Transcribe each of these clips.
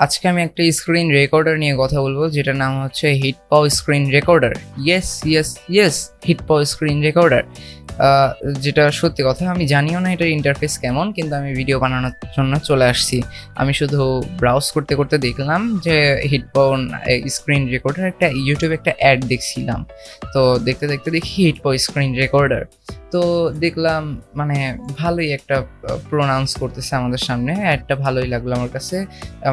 আজকে আমি একটা স্ক্রিন রেকর্ডার নিয়ে কথা বলবো, যেটার নাম হচ্ছে HitPaw screen recorder. Yes, HitPaw screen recorder. যেটা সত্যি কথা, আমি জানিও না এটার ইন্টারফেস কেমন, কিন্তু আমি ভিডিও বানানোর জন্য চলে আসছি। আমি শুধু ব্রাউজ করতে করতে দেখলাম যে হিটপাও স্ক্রিন রেকর্ডার, একটা ইউটিউবে একটা অ্যাড দেখছিলাম। তো দেখতে দেখতে দেখি হিটপাও স্ক্রিন রেকর্ডার। তো দেখলাম মানে ভালোই একটা প্রোনাউন্স করতেছে আমাদের সামনে, অ্যাডটা ভালোই লাগলো আমার কাছে।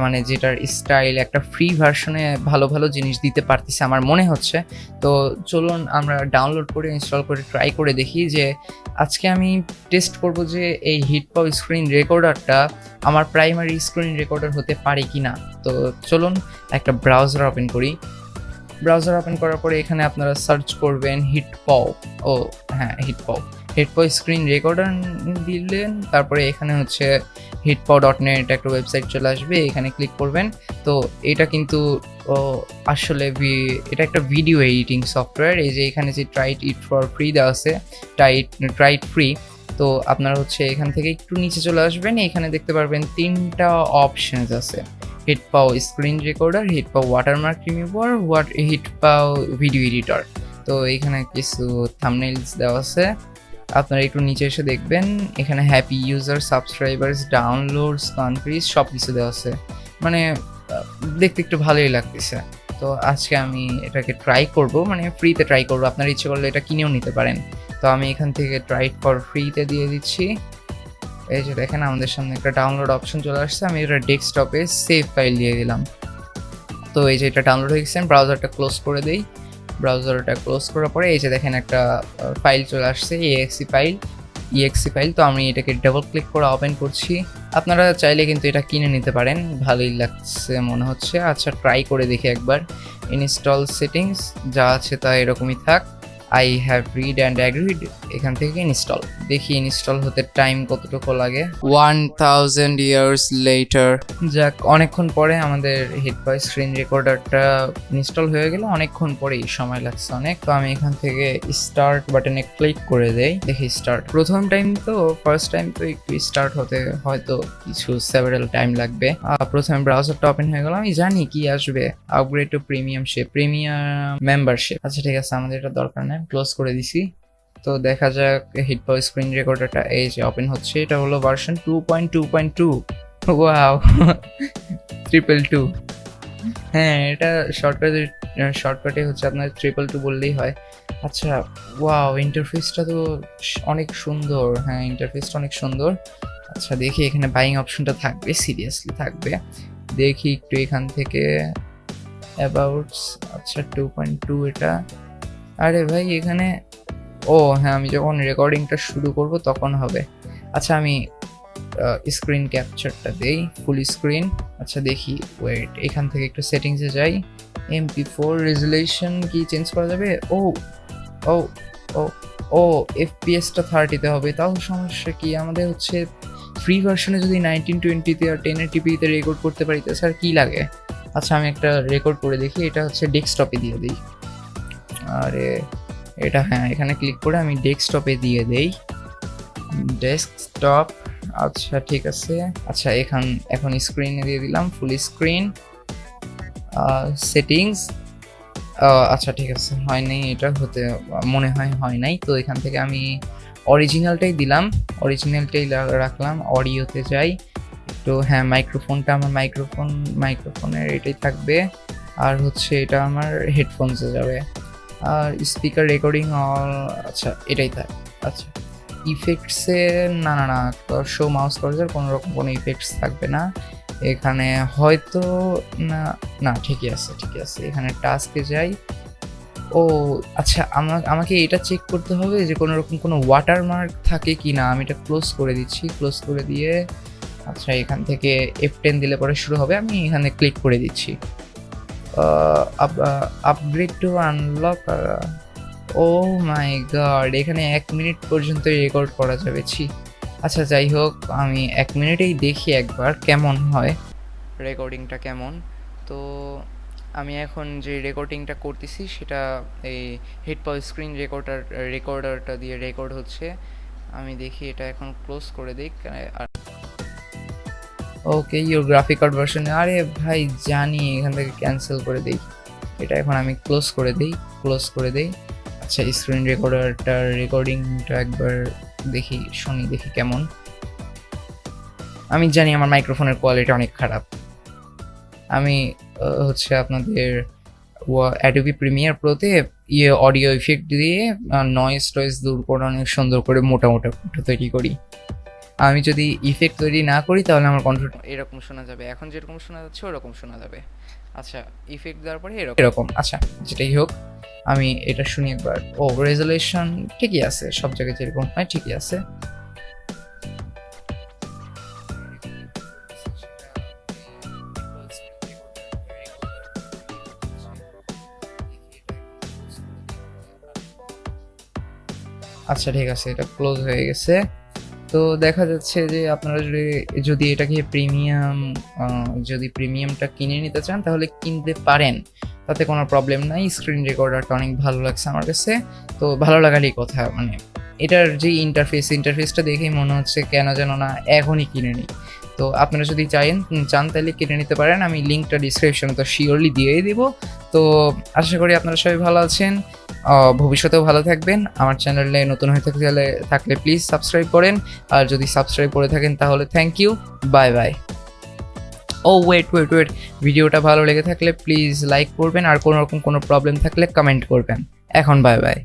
মানে যেটার স্টাইল একটা ফ্রি ভার্সনে ভালো ভালো জিনিস দিতে পারতেছে আমার মনে হচ্ছে। তো চলুন আমরা ডাউনলোড করে ইনস্টল করে ট্রাই করে দেখি যে আজকে আমি টেস্ট করব যে এই হিটপাও স্ক্রিন রেকর্ডারটা আমার প্রাইমারি স্ক্রিন রেকর্ডার হতে পারে কি না। তো চলুন একটা ব্রাউজার ওপেন করি। ব্রাউজার ওপেন করার পরে এখানে আপনারা সার্চ করবেন হিটপাও। হিটপাও স্ক্রিন রেকর্ডার দিলেন, তারপরে এখানে হচ্ছে hitpaw.net একটা ওয়েবসাইট চলে আসবে, এখানে ক্লিক করবেন। তো এটা কিন্তু আসলে এটা একটা ভিডিও এডিটিং সফটওয়্যার। এই যে এখানে যে ট্রাইট ইট ফর ফ্রি দেওয়া আছে, ট্রাইট ফ্রি। তো আপনারা হচ্ছে এখান থেকে একটু নিচে চলে আসবেন, এখানে দেখতে পারবেন 3টা অপশনস আছে: HitPaw screen recorder, HitPaw watermark remover, HitPaw video editor. তো এখানে কিছু থাম্বনেইলস দেওয়া আছে, আপনারা একটু নিচে এসে দেখবেন এখানে happy user, subscribers, downloads, countries সব কিছু দেওয়া আছে। মানে দেখতে একটু ভালোই লাগতেছে। তো আজকে আমি এটাকে ট্রাই করব, মানে ফ্রিতে ট্রাই করব। আপনার ইচ্ছে করলে এটা কিনেও নিতে পারেন। তো আমি এখান থেকে ট্রাই ফর ফ্রিতে দিয়ে দিচ্ছি। এই যে দেখেন আমাদের সামনে একটা ডাউনলোড অপশন চলে আসছে, আমি এটা ডেস্কটপে সেভ ফাইল দিয়ে দিলাম। তো এই যে এটা ডাউনলোড হয়ে গেছে, ব্রাউজারটা ক্লোজ করে দেই। ব্রাউজারটা ক্লোজ করার পরে এই যে দেখেন একটা ফাইল চলে আসছে, ইএক্সি ফাইল। তো আমি এটাকে ডাবল ক্লিক করে ওপেন করছি। আপনারা চাইলে কিন্তু এটা কিনে নিতে পারেন, ভালোই লাগছে মনে হচ্ছে। আচ্ছা ট্রাই করে দেখি একবার। ইনস্টল সেটিংস যা আছে তা এরকমই থাক। I have read and agreed, এখান থেকে ইনস্টল। দেখি ইনস্টল হতে টাইম কতটুকু লাগে। 1000 ইয়ার্স লেটার। যাক, অনেকক্ষণ পরে আমাদের হিটপাও স্ক্রিন রেকর্ডারটা ইনস্টল হয়ে গেল, অনেকক্ষণ পরেই, সময় লাগছে অনেক। তো আমি এখান থেকে স্টার্ট বাটনে ক্লিক করে দেই, দেখি স্টার্ট। ফার্স্ট টাইম তো একটু স্টার্ট হতে হয়তো কিছু সেভারাল টাইম লাগবে। প্রথমে ব্রাউজারটা ওপেন হয়ে গেল, আমি জানি কি আসবে, আপগ্রেড টু প্রিমিয়াম মেম্বারশিপ। আচ্ছা ঠিক আছে, আমাদের এটা দরকার নেই, ক্লোজ করে দিছি। তো দেখা যাক হিটপাও স্ক্রিন রেকর্ডারটা এই যে ওপেন হচ্ছে। এটা হলো ভার্সন 2.2.2। ওয়াও, 222। হ্যাঁ, এটা শর্টকাটে হচ্ছে আপনার 222 বললেই হয়। আচ্ছা, ওয়াও, ইন্টারফেসটা তো অনেক সুন্দর। হ্যাঁ, ইন্টারফেসটা অনেক সুন্দর। আচ্ছা দেখি এখানে বাইং অপশনটা থাকবে, সিরিয়াসলি থাকবে। দেখি একটু এখান থেকে অ্যাবাউটস। আচ্ছা 2.2 এটা। আরে ভাই এখানে, ও হ্যাঁ, আমি যখন রেকর্ডিংটা শুরু করব তখন হবে। আচ্ছা আমি স্ক্রিন ক্যাপচারটা দেই, ফুল স্ক্রিন। আচ্ছা দেখি, ওয়েট, এখান থেকে একটু সেটিংসে যাই। MP4 রেজুলেশন কি চেঞ্জ করা যাবে? ও ও ও ও এফপিএসটা 30-তে হবে, তাও সমস্যা কি? আমাদের হচ্ছে ফ্রি ভার্সনে যদি 1920-তে আর 1080p-তে রেকর্ড করতে পারি, তো স্যার কী লাগে? আচ্ছা আমি একটা রেকর্ড করে দেখি, এটা হচ্ছে ডেস্কটপে দিয়ে দিই। আরে এটা, হ্যাঁ, এখানে ক্লিক করে আমি ডেস্কটপে দিয়ে দেই, ডেস্কটপ। আচ্ছা ঠিক আছে। আচ্ছা এখন স্ক্রিনে দিয়ে দিলাম, ফুল স্ক্রিন, সেটিংস। আচ্ছা ঠিক আছে, হয় নাই, এটা হতে মনে হয় নাই। তো এখান থেকে আমি অরিজিনালটাই দিলাম, অরিজিনালটাই রাখলাম। অডিওতে যাই একটু, হ্যাঁ, মাইক্রোফোনটা আমার মাইক্রোফোনের এটাই থাকবে। আর হচ্ছে এটা আমার হেডফোনসে যাবে। আর স্পিকার রেকর্ডিং অল, আচ্ছা এটাই থাক। আচ্ছা ইফেক্টসে না, শো মাউস কার্সার, কোনো রকম কোনো ইফেক্টস থাকবে না এখানে হয়তো। না ঠিকই আছে। এখানে টাস্কে যাই। ও আচ্ছা, আমাকে এটা চেক করতে হবে যে কোনো রকম কোনো ওয়াটারমার্ক থাকে কি না। আমি এটা ক্লোজ করে দিচ্ছি, ক্লোজ করে দিয়ে আচ্ছা এখান থেকে F10 দিলে পরে শুরু হবে। আমি এখানে ক্লিক করে দিচ্ছি, upgrade to unlock. Oh my god, এখানে 1 মিনিট পর্যন্ত রেকর্ড করা যাবে। আচ্ছা যাই হোক, আমি 1 মিনিটেই দেখি একবার কেমন হয় রেকর্ডিংটা কেমন। তো আমি এখন যে রেকর্ডিংটা করতেছি সেটা এই হিটপাও স্ক্রিন রেকর্ডারটা দিয়ে রেকর্ড হচ্ছে। আমি দেখি এটা এখন ক্লোজ করে দিই। আর okay your graphic card version, আরে ভাই জানি, এখান থেকে ক্যান্সেল করে দিই, এটা এখন আমি ক্লোজ করে দিই। আচ্ছা স্ক্রিন রেকর্ডারটার রেকর্ডিংটা একবার দেখি কেমন। আমি জানি আমার মাইক্রোফোনের কোয়ালিটি অনেক খারাপ। আমি হচ্ছে আপনাদের অ্যাডোবি প্রিমিয়ার প্রোতে অডিও ইফেক্ট দিয়ে নয়েজ দূর করে অনেক সুন্দর করে মোটা কণ্ঠ তৈরি করি। আমি যদি ইফেক্ট তৈরি না করি তাহলে আমার কণ্ঠটা এরকম শোনা যাবে, এখন যেরকম শোনা যাচ্ছে ওরকম শোনা যাবে। আচ্ছা ইফেক্ট দেওয়ার পরে এরকম। আচ্ছা যেটাই হোক, আমি এটা শুনি একবার। ও রেজুলেশন ঠিকই আছে, সব জায়গায় যেরকম হয় ঠিকই আছে। আচ্ছা ঠিক আছে, এটা ক্লোজ হয়ে গেছে। তো দেখা যাচ্ছে যে আপনারা যদি এটাকে প্রিমিয়ামটা কিনে নিতে চান তাহলে কিনতে পারেন, তাতে কোনো প্রবলেম নাই। স্ক্রিন রেকর্ডারটা অনেক ভালো লাগছে আমার কাছে, তো ভালো লাগারই কথা। মানে এটার যে ইন্টারফেসটা দেখেই মনে হচ্ছে কেন যেন না এখনই কিনে নিই। তো আপনারা যদি চান তাহলে কিনে নিতে পারেন, আমি লিঙ্কটা ডিসক্রিপশনে তো শিওরলি দিয়েই দিব। তো আশা করি আপনারা সবাই ভালো আছেন, ভবিষ্যতেও ভালো থাকবেন। আমার চ্যানেলে নতুন হয়ে থাকলে প্লিজ সাবস্ক্রাইব করেন, আর যদি সাবস্ক্রাইব করে থাকেন তাহলে thank you, bye bye. Oh wait, ভিডিওটা ভালো লেগে থাকলে প্লিজ লাইক করবেন, আর কোনো রকম কোনো প্রবলেম থাকলে কমেন্ট করবেন। এখন বাই বাই।